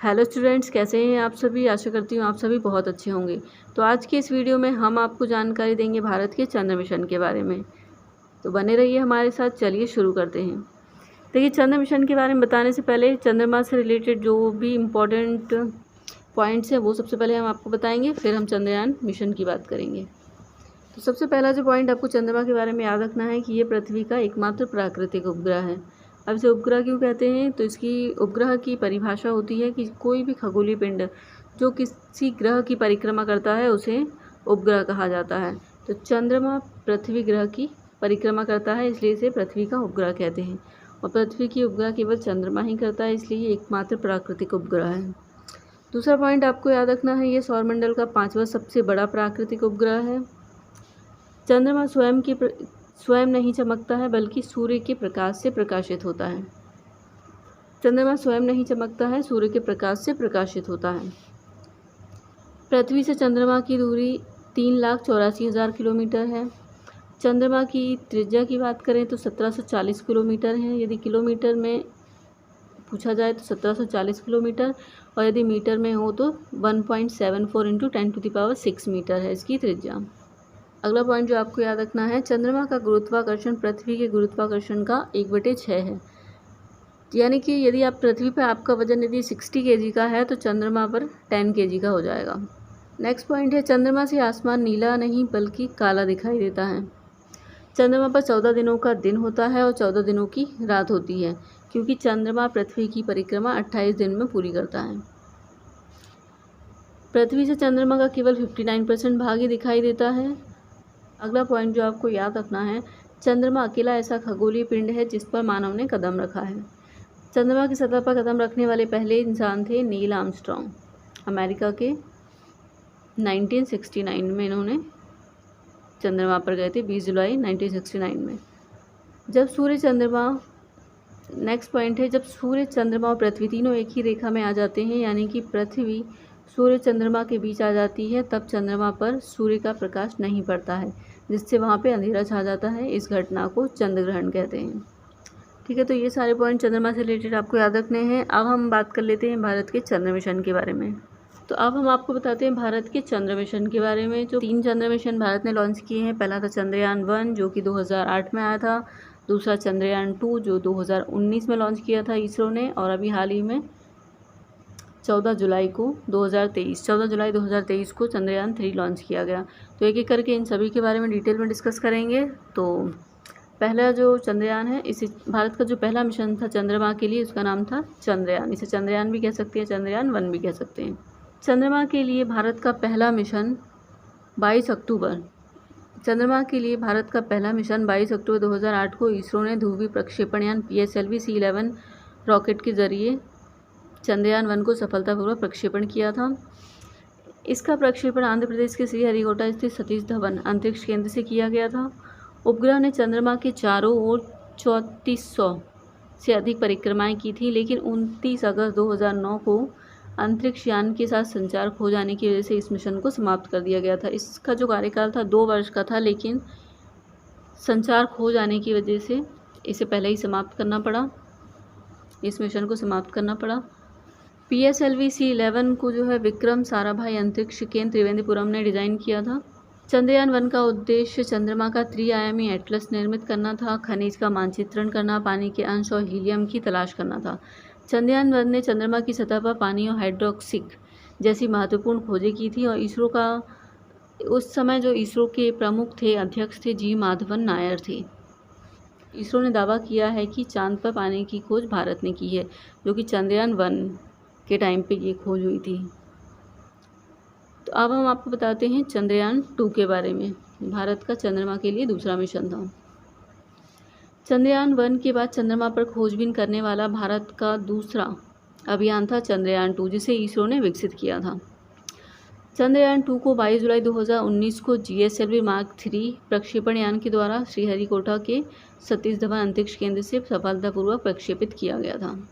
Hello students, कैसे हैं आप सभी। आशा करती हूँ आप सभी बहुत अच्छे होंगे। तो आज की इस वीडियो में हम आपको जानकारी देंगे भारत के चंद्र मिशन के बारे में। तो बने रहिए हमारे साथ। चलिए शुरू करते हैं। देखिए, चंद्र मिशन के बारे में बताने से पहले चंद्रमा से रिलेटेड जो भी इम्पोर्टेंट पॉइंट्स हैं वो सबसे पहले हम आपको बताएंगे, फिर हम चंद्रयान मिशन की बात करेंगे। तो सबसे पहला जो पॉइंट आपको चंद्रमा के बारे में याद रखना है कि ये पृथ्वी का एकमात्र प्राकृतिक उपग्रह है। अब इसे उपग्रह क्यों कहते हैं, तो इसकी उपग्रह की परिभाषा होती है कि कोई भी खगोलीय पिंड जो किसी ग्रह की परिक्रमा करता है उसे उपग्रह कहा जाता है। तो चंद्रमा पृथ्वी ग्रह की परिक्रमा करता है, इसलिए इसे पृथ्वी का उपग्रह कहते हैं। और पृथ्वी की उपग्रह केवल चंद्रमा ही करता है, इसलिए ये एकमात्र प्राकृतिक उपग्रह है। दूसरा पॉइंट आपको याद रखना है, ये सौरमंडल का 5वां सबसे बड़ा प्राकृतिक उपग्रह है। चंद्रमा स्वयं नहीं चमकता है, बल्कि सूर्य के प्रकाश से प्रकाशित होता है। चंद्रमा स्वयं नहीं चमकता है, सूर्य के प्रकाश से प्रकाशित होता है। पृथ्वी से चंद्रमा की दूरी 3,84,000 किलोमीटर है। चंद्रमा की त्रिज्या की बात करें तो 1740 किलोमीटर है। यदि किलोमीटर में पूछा जाए तो 1740 किलोमीटर, और यदि मीटर में हो तो 1.74 × 10⁶ मीटर है इसकी त्रिज्या। अगला पॉइंट जो आपको याद रखना है, चंद्रमा का गुरुत्वाकर्षण पृथ्वी के गुरुत्वाकर्षण का 1/6 है। यानी कि यदि आप पृथ्वी पर आपका वजन यदि 60 kg का है तो चंद्रमा पर 10 kg का हो जाएगा। नेक्स्ट पॉइंट है, चंद्रमा से आसमान नीला नहीं बल्कि काला दिखाई देता है। चंद्रमा पर 14 दिनों का दिन होता है और 14 दिनों की रात होती है, क्योंकि चंद्रमा पृथ्वी की परिक्रमा 28 दिन में पूरी करता है। पृथ्वी से चंद्रमा का केवल 59% भाग ही दिखाई देता है। अगला पॉइंट जो आपको याद रखना है, चंद्रमा अकेला ऐसा खगोलीय पिंड है जिस पर मानव ने कदम रखा है। चंद्रमा की सतह पर कदम रखने वाले पहले इंसान थे नील आर्मस्ट्रॉन्ग, अमेरिका के 1969 में इन्होंने चंद्रमा पर गए थे, 20 जुलाई 1969 में। जब सूर्य चंद्रमा नेक्स्ट पॉइंट है, जब सूर्य चंद्रमा और पृथ्वी तीनों एक ही रेखा में आ जाते हैं, यानी कि पृथ्वी सूर्य चंद्रमा के बीच आ जाती है, तब चंद्रमा पर सूर्य का प्रकाश नहीं पड़ता है, जिससे वहाँ पे अंधेरा छा जाता है। इस घटना को चंद्र ग्रहण कहते हैं। ठीक है, तो ये सारे पॉइंट चंद्रमा से रिलेटेड आपको याद रखने हैं। अब हम बात कर लेते हैं भारत के चंद्र मिशन के बारे में। तो अब हम आपको बताते हैं भारत के चंद्र मिशन के बारे में। जो 3 चंद्र मिशन भारत ने लॉन्च किए हैं, पहला था चंद्रयान 1 जो कि 2008 में आया था। दूसरा चंद्रयान 2 जो 2019 में लॉन्च किया था इसरो ने, और अभी हाल ही में 14 जुलाई 2023 को चंद्रयान 3 लॉन्च किया गया। तो एक एक करके इन सभी के बारे में डिटेल में डिस्कस करेंगे। तो पहला जो चंद्रयान है, इसे भारत का जो पहला मिशन था चंद्रमा के लिए, उसका नाम था चंद्रयान। इसे चंद्रयान भी कह सकते हैं, चंद्रयान 1 भी कह सकते हैं। चंद्रमा के लिए भारत का पहला मिशन 22 अक्टूबर चंद्रमा के लिए भारत का पहला मिशन 22 अक्टूबर 2008 को इसरो ने ध्रुवीय प्रक्षेपण यान PSLV C11 रॉकेट के जरिए चंद्रयान 1 को सफलतापूर्वक प्रक्षेपण किया था। इसका प्रक्षेपण आंध्र प्रदेश के श्रीहरिकोटा स्थित सतीश धवन अंतरिक्ष केंद्र से किया गया था। उपग्रह ने चंद्रमा के चारों ओर 3400 से अधिक परिक्रमाएं की थी, लेकिन 29 अगस्त 2009 को अंतरिक्ष यान के साथ संचार खो जाने की वजह से इस मिशन को समाप्त कर दिया गया था। इसका जो कार्यकाल था 2 वर्ष का था, लेकिन संचार खो जाने की वजह से इसे पहले ही समाप्त करना पड़ा, इस मिशन को समाप्त करना पड़ा। PSLV C11 को जो है विक्रम साराभाई अंतरिक्ष केंद्र त्रिवेंद्रपुरम ने डिज़ाइन किया था। चंद्रयान 1 का उद्देश्य चंद्रमा का त्रिआयामी एटलस निर्मित करना था, खनिज का मानचित्रण करना, पानी के अंश और हीलियम की तलाश करना था। चंद्रयान 1 ने चंद्रमा की सतह पर पानी और हाइड्रोक्सिक जैसी महत्वपूर्ण खोजें की थी, और इसरो का उस समय जो इसरो के प्रमुख थे, अध्यक्ष थे, G माधवन नायर थे। इसरो ने दावा किया है कि चांद पर पानी की खोज भारत ने की है, जो कि चंद्रयान 1 के टाइम पे ये खोज हुई थी। तो अब हम आपको बताते हैं चंद्रयान 2 के बारे में। भारत का चंद्रमा के लिए दूसरा मिशन था। चंद्रयान 1 के बाद चंद्रमा पर खोजबीन करने वाला भारत का दूसरा अभियान था चंद्रयान 2, जिसे इसरो ने विकसित किया था। चंद्रयान 2 को 22 जुलाई 2019 को GSLV Mark 3 प्रक्षेपण यान के द्वारा श्रीहरिकोटा के सतीश धवन अंतरिक्ष केंद्र से सफलतापूर्वक प्रक्षेपित किया गया था।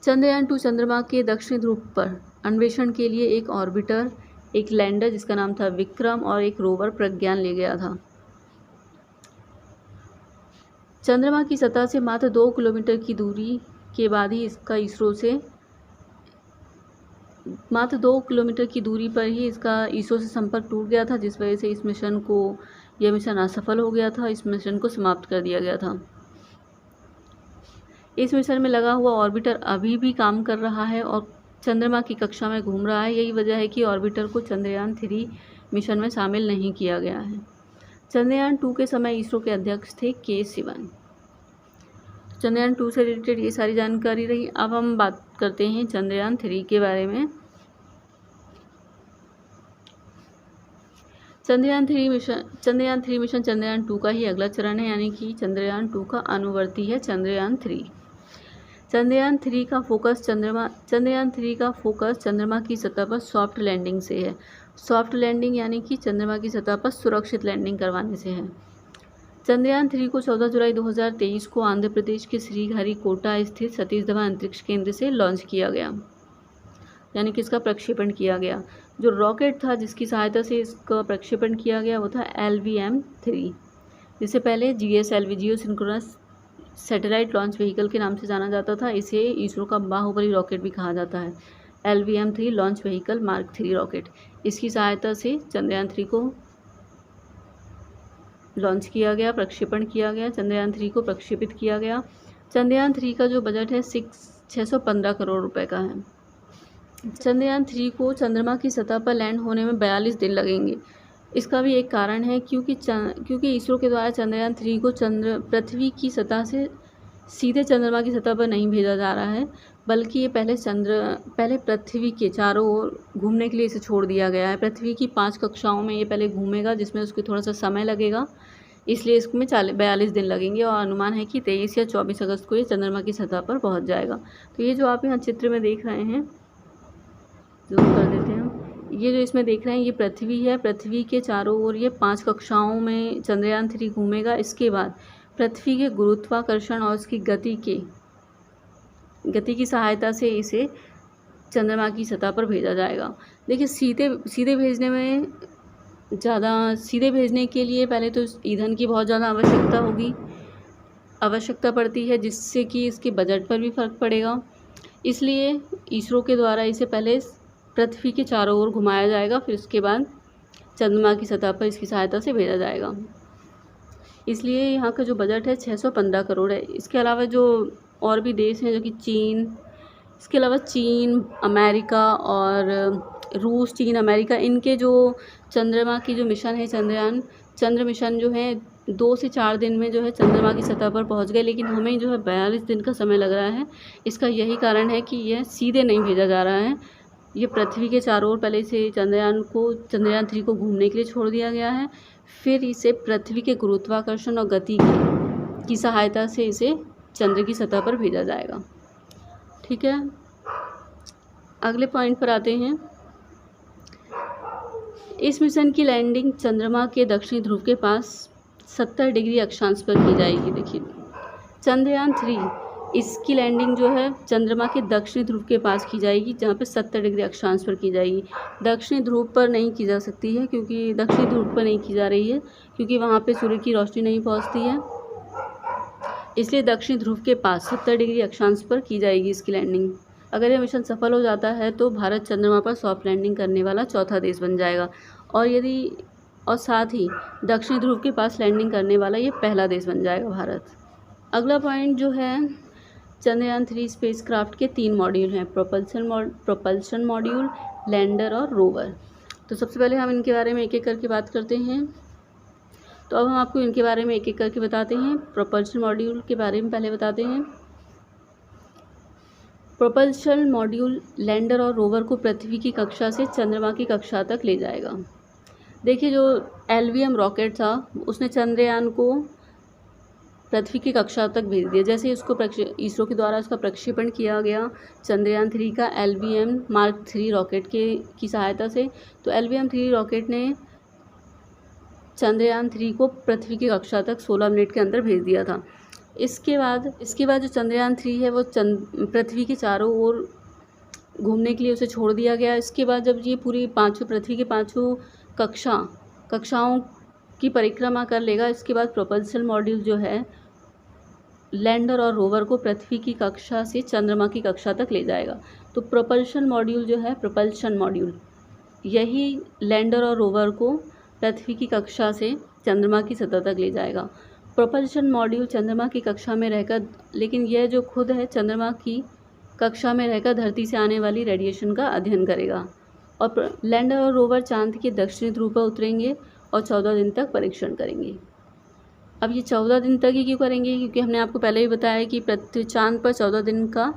चंद्रयान 2 चंद्रमा के दक्षिणी ध्रुव पर अन्वेषण के लिए एक ऑर्बिटर, एक लैंडर जिसका नाम था विक्रम और एक रोवर प्रज्ञान ले गया था। चंद्रमा की सतह से मात्र 2 किलोमीटर की दूरी के बाद ही इसका इसरो से मात्र 2 किलोमीटर की दूरी पर ही इसका इसरो से संपर्क टूट गया था, जिस वजह से यह मिशन असफल हो गया था। इस मिशन को समाप्त कर दिया गया था। इस मिशन में लगा हुआ ऑर्बिटर अभी भी काम कर रहा है और चंद्रमा की कक्षा में घूम रहा है। यही वजह है कि ऑर्बिटर को चंद्रयान 3 मिशन में शामिल नहीं किया गया है। चंद्रयान 2 के समय इसरो के अध्यक्ष थे के सिवन। चंद्रयान 2 से रिलेटेड ये सारी जानकारी रही। अब हम बात करते हैं चंद्रयान 3 के बारे में। चंद्रयान 3 मिशन चंद्रयान 2 का ही अगला चरण है, यानी कि चंद्रयान 2 का अनुवर्ती है चंद्रयान 3। चंद्रयान 3 का फोकस चंद्रमा की सतह पर सॉफ्ट लैंडिंग से है। सॉफ्ट लैंडिंग यानी कि चंद्रमा की सतह पर सुरक्षित लैंडिंग करवाने से है। चंद्रयान 3 को 14 जुलाई 2023 को आंध्र प्रदेश के श्रीहरिकोटा स्थित सतीश धवन अंतरिक्ष केंद्र से लॉन्च किया गया, यानी कि इसका प्रक्षेपण किया गया। जो रॉकेट था जिसकी सहायता से इसका प्रक्षेपण किया गया वो था LVM-3, जिसे पहले GSLV जियो सिंक्रोनस सैटेलाइट लॉन्च व्हीकल के नाम से जाना जाता था। इसे इसरो का बाहुबली रॉकेट भी कहा जाता है। LVM-3 launch vehicle mark 3 rocket, इसकी सहायता से चंद्रयान 3 को लॉन्च किया गया, प्रक्षेपण किया गया, चंद्रयान 3 को प्रक्षेपित किया गया। चंद्रयान 3 का जो बजट है 615 करोड़ रुपए का है। चंद्रयान 3 को चंद्रमा की सतह पर लैंड होने में 42 दिन लगेंगे। इसका भी एक कारण है क्योंकि इसरो के द्वारा चंद्रयान 3 को पृथ्वी की सतह से सीधे चंद्रमा की सतह पर नहीं भेजा जा रहा है, बल्कि ये पहले पृथ्वी के चारों ओर घूमने के लिए इसे छोड़ दिया गया है। पृथ्वी की 5 कक्षाओं में ये पहले घूमेगा, जिसमें उसको थोड़ा सा समय लगेगा, इसलिए इसमें 42 दिन लगेंगे और अनुमान है कि 23 या 24 अगस्त को ये चंद्रमा की सतह पर पहुँच जाएगा। तो ये जो आप यहाँ चित्र में देख रहे हैं, जूम कर देते हैं, ये जो इसमें देख रहे हैं ये पृथ्वी है। पृथ्वी के चारों ओर ये 5 कक्षाओं में चंद्रयान 3 घूमेगा। इसके बाद पृथ्वी के गुरुत्वाकर्षण और उसकी गति की सहायता से इसे चंद्रमा की सतह पर भेजा जाएगा। देखिए सीधे भेजने के लिए पहले तो ईंधन की बहुत ज़्यादा आवश्यकता पड़ती है, जिससे कि इसके बजट पर भी फर्क पड़ेगा। इसलिए इसरो के द्वारा इसे पहले पृथ्वी के चारों ओर घुमाया जाएगा, फिर उसके बाद चंद्रमा की सतह पर इसकी सहायता से भेजा जाएगा। इसलिए यहाँ का जो बजट है 615 करोड़ है। इसके अलावा जो और भी देश हैं, जो कि चीन, अमेरिका और रूस, अमेरिका, इनके जो चंद्रमा की जो मिशन है चंद्र मिशन जो है 2 से 4 दिन में जो है चंद्रमा की सतह पर पहुंच गए, लेकिन हमें जो है 42 दिन का समय लग रहा है। इसका यही कारण है कि यह सीधे नहीं भेजा जा रहा है। ये पृथ्वी के चारों ओर पहले से चंद्रयान 3 को घूमने के लिए छोड़ दिया गया है, फिर इसे पृथ्वी के गुरुत्वाकर्षण और गति की सहायता से इसे चंद्र की सतह पर भेजा जाएगा। ठीक है, अगले पॉइंट पर आते हैं। इस मिशन की लैंडिंग चंद्रमा के दक्षिणी ध्रुव के पास 70 डिग्री अक्षांश पर की जाएगी। देखिए चंद्रयान 3, इसकी लैंडिंग जो है चंद्रमा के दक्षिणी ध्रुव के पास की जाएगी, जहाँ पे 70 डिग्री अक्षांश पर की जाएगी। दक्षिणी ध्रुव पर नहीं की जा सकती है, क्योंकि दक्षिणी ध्रुव पर नहीं की जा रही है क्योंकि वहाँ पे सूर्य की रोशनी नहीं पहुँचती है। इसलिए दक्षिणी ध्रुव के पास 70 डिग्री अक्षांश पर की जाएगी इसकी लैंडिंग। अगर यह मिशन सफल हो जाता है तो भारत चंद्रमा पर सॉफ्ट लैंडिंग करने वाला चौथा देश बन जाएगा, और साथ ही दक्षिणी ध्रुव के पास लैंडिंग करने वाला ये पहला देश बन जाएगा भारत। अगला पॉइंट जो है, चंद्रयान 3 स्पेसक्राफ्ट के 3 मॉड्यूल हैं, प्रोपल्शन मॉड्यूल, लैंडर और रोवर। तो सबसे पहले हम इनके बारे में एक एक करके बात करते हैं। तो अब हम आपको इनके बारे में एक एक करके बताते हैं। प्रोपल्शन मॉड्यूल के बारे में पहले बताते हैं। प्रोपल्शन मॉड्यूल लैंडर और रोवर को पृथ्वी की कक्षा से चंद्रमा की कक्षा तक ले जाएगा। देखिए जो LVM रॉकेट था उसने चंद्रयान को पृथ्वी की कक्षा तक भेज दिया। जैसे इसको इसरो के द्वारा उसका प्रक्षेपण किया गया चंद्रयान 3 का LVM मार्क 3 रॉकेट की सहायता से, तो LVM-3 रॉकेट ने चंद्रयान 3 को पृथ्वी की कक्षा तक 16 मिनट के अंदर भेज दिया था। इसके बाद जो चंद्रयान 3 है वो पृथ्वी के चारों ओर घूमने के लिए उसे छोड़ दिया गया। इसके बाद जब ये पूरी पृथ्वी के 5 कक्षाओं की परिक्रमा कर लेगा, इसके बाद प्रोपल्शन मॉड्यूल जो है लैंडर और रोवर को पृथ्वी की कक्षा से चंद्रमा की कक्षा तक ले जाएगा। तो प्रोपल्शन मॉड्यूल जो है, प्रोपल्शन मॉड्यूल, यही लैंडर और रोवर को पृथ्वी की कक्षा से चंद्रमा की सतह तक ले जाएगा। प्रोपल्शन मॉड्यूल चंद्रमा की कक्षा में रहकर, लेकिन यह जो खुद है चंद्रमा की कक्षा में रहकर धरती से आने वाली रेडिएशन का अध्ययन करेगा। और लैंडर और रोवर चांद के दक्षिणी ध्रुव पर उतरेंगे और 14 दिन तक परीक्षण करेंगे। अब ये 14 दिन तक ही क्यों करेंगे? क्योंकि हमने आपको पहले ही बताया कि पृथ्वी चांद पर 14 दिन का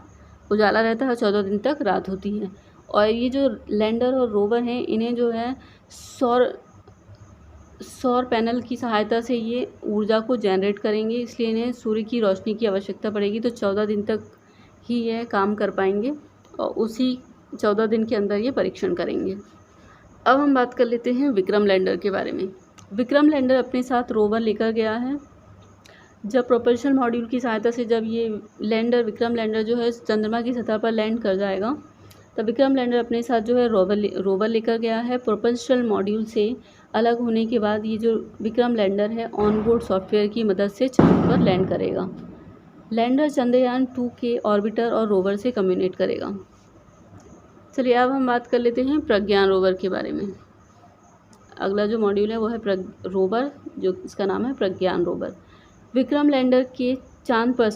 उजाला रहता है और 14 दिन तक रात होती है। और ये जो लैंडर और रोवर हैं, इन्हें जो है सौर पैनल की सहायता से ये ऊर्जा को जनरेट करेंगे, इसलिए इन्हें सूर्य की रोशनी की आवश्यकता पड़ेगी। तो 14 दिन तक ही यह काम कर पाएंगे और उसी 14 दिन के अंदर ये परीक्षण करेंगे। अब हम बात कर लेते हैं विक्रम लैंडर के बारे में। विक्रम लैंडर अपने साथ रोवर लेकर गया है। जब प्रोपल्शन मॉड्यूल की सहायता से जब ये विक्रम लैंडर जो है चंद्रमा की सतह पर लैंड कर जाएगा, तब विक्रम लैंडर अपने साथ जो है रोवर लेकर गया है। प्रोपल्शन मॉड्यूल से अलग होने के बाद ये जो विक्रम लैंडर है ऑनबोर्ड सॉफ्टवेयर की मदद से चांद पर लैंड करेगा। लैंडर चंद्रयान 2 के ऑर्बिटर और रोवर से कम्युनिकेट करेगा। चलिए अब हम बात कर लेते हैं प्रज्ञान रोवर के बारे में। अगला जो मॉड्यूल है वो है रोवर, जो इसका नाम है प्रज्ञान रोवर। विक्रम लैंडर के चांद पर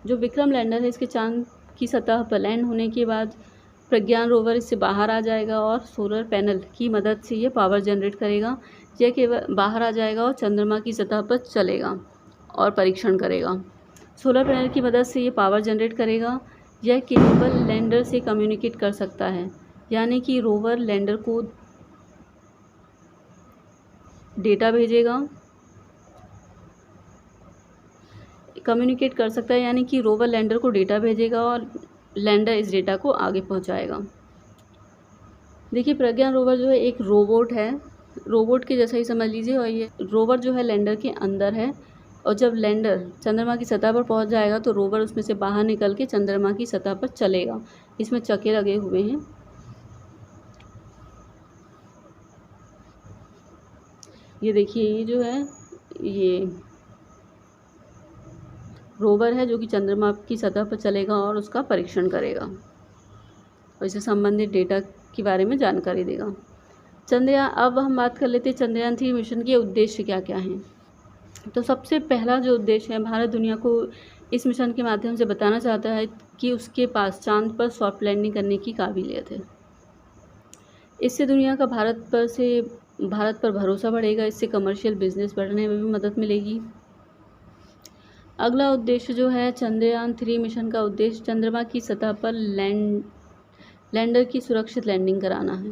जो विक्रम लैंडर है इसके चांद की सतह पर लैंड होने के बाद प्रज्ञान रोवर इससे बाहर आ जाएगा और सोलर पैनल की मदद से ये पावर जनरेट करेगा। यह केवल बाहर आ जाएगा और चंद्रमा की सतह पर चलेगा और परीक्षण करेगा। सोलर पैनल की मदद से ये पावर जनरेट करेगा। यह केवल लैंडर से कम्युनिकेट कर सकता है, यानी कि रोवर लैंडर को डेटा भेजेगा, कम्युनिकेट कर सकता है, यानी कि रोवर लैंडर को डेटा भेजेगा और लैंडर इस डेटा को आगे पहुंचाएगा। देखिए प्रज्ञान रोवर जो है एक रोबोट है, रोबोट के जैसा ही समझ लीजिए। और ये रोवर जो है लैंडर के अंदर है और जब लैंडर चंद्रमा की सतह पर पहुंच जाएगा तो रोवर उसमें से बाहर निकल के चंद्रमा की सतह पर चलेगा। इसमें चक्के लगे हुए हैं। ये देखिए ये जो है ये रोवर है जो कि चंद्रमा की सतह पर चलेगा और उसका परीक्षण करेगा और इससे संबंधित डेटा के बारे में जानकारी देगा। चंद्रयान, अब हम बात कर लेते हैं चंद्रयान 3 मिशन के उद्देश्य क्या क्या हैं। तो सबसे पहला जो उद्देश्य है, भारत दुनिया को इस मिशन के माध्यम से बताना चाहता है कि उसके पास चांद पर सॉफ्ट लैंडिंग करने की काबिलियत है। इससे दुनिया का भारत पर भरोसा बढ़ेगा। इससे कमर्शियल बिजनेस बढ़ने में भी मदद मिलेगी। अगला उद्देश्य जो है चंद्रयान 3 मिशन का उद्देश्य चंद्रमा की सतह पर लैंडर की सुरक्षित लैंडिंग कराना है।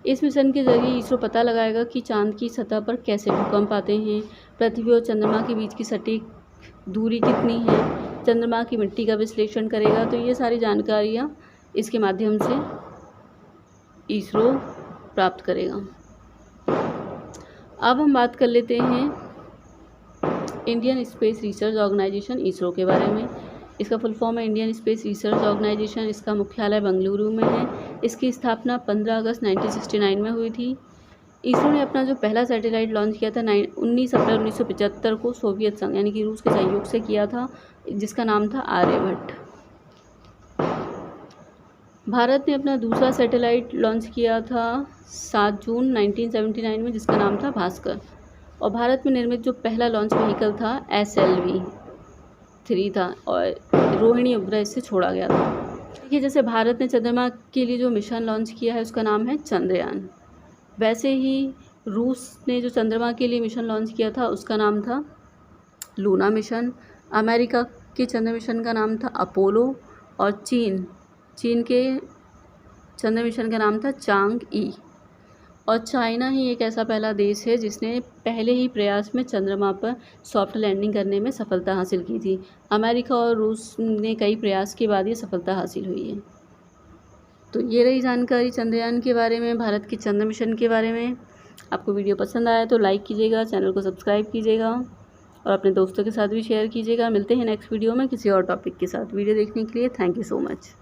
इस मिशन के जरिए इसरो पता लगाएगा कि चांद की सतह पर कैसे भूकंप आते हैं, पृथ्वी और चंद्रमा के बीच की सटीक दूरी कितनी है, चंद्रमा की मिट्टी का विश्लेषण करेगा। तो ये सारी जानकारियाँ इसके माध्यम से इसरो प्राप्त करेगा। अब हम बात कर लेते हैं Indian space research organisation ISRO के बारे में। इसका फुल फॉर्म है इंडियन स्पेस रिसर्च ऑर्गेनाइजेशन। इसका मुख्यालय बेंगलुरु में है। इसकी स्थापना 15 अगस्त 1969 में हुई थी। इसरो ने अपना जो पहला सैटेलाइट लॉन्च किया था 19 अप्रैल 1975 को सोवियत संघ यानी कि रूस के सहयोग से किया था, जिसका नाम था आर्यभट्ट। भारत ने अपना दूसरा सैटेलाइट लॉन्च किया था 7 जून 1979 में, जिसका नाम था भास्कर। और भारत में निर्मित जो पहला लॉन्च व्हीकल था SLV-3 था और रोहिणी उपग्रह इससे छोड़ा गया था। देखिए जैसे भारत ने चंद्रमा के लिए जो मिशन लॉन्च किया है उसका नाम है चंद्रयान, वैसे ही रूस ने जो चंद्रमा के लिए मिशन लॉन्च किया था उसका नाम था लूना मिशन। अमेरिका के चंद्र मिशन का नाम था अपोलो और चीन के चंद्र मिशन का नाम था चांग-ई। और चाइना ही एक ऐसा पहला देश है जिसने पहले ही प्रयास में चंद्रमा पर सॉफ्ट लैंडिंग करने में सफलता हासिल की थी। अमेरिका और रूस ने कई प्रयास के बाद ये सफलता हासिल हुई है। तो ये रही जानकारी चंद्रयान के बारे में, भारत के चंद्र मिशन के बारे में। आपको वीडियो पसंद आया तो लाइक कीजिएगा, चैनल को सब्सक्राइब कीजिएगा और अपने दोस्तों के साथ भी शेयर कीजिएगा। मिलते हैं नेक्स्ट वीडियो में किसी और टॉपिक के साथ। वीडियो देखने के लिए थैंक यू सो मच।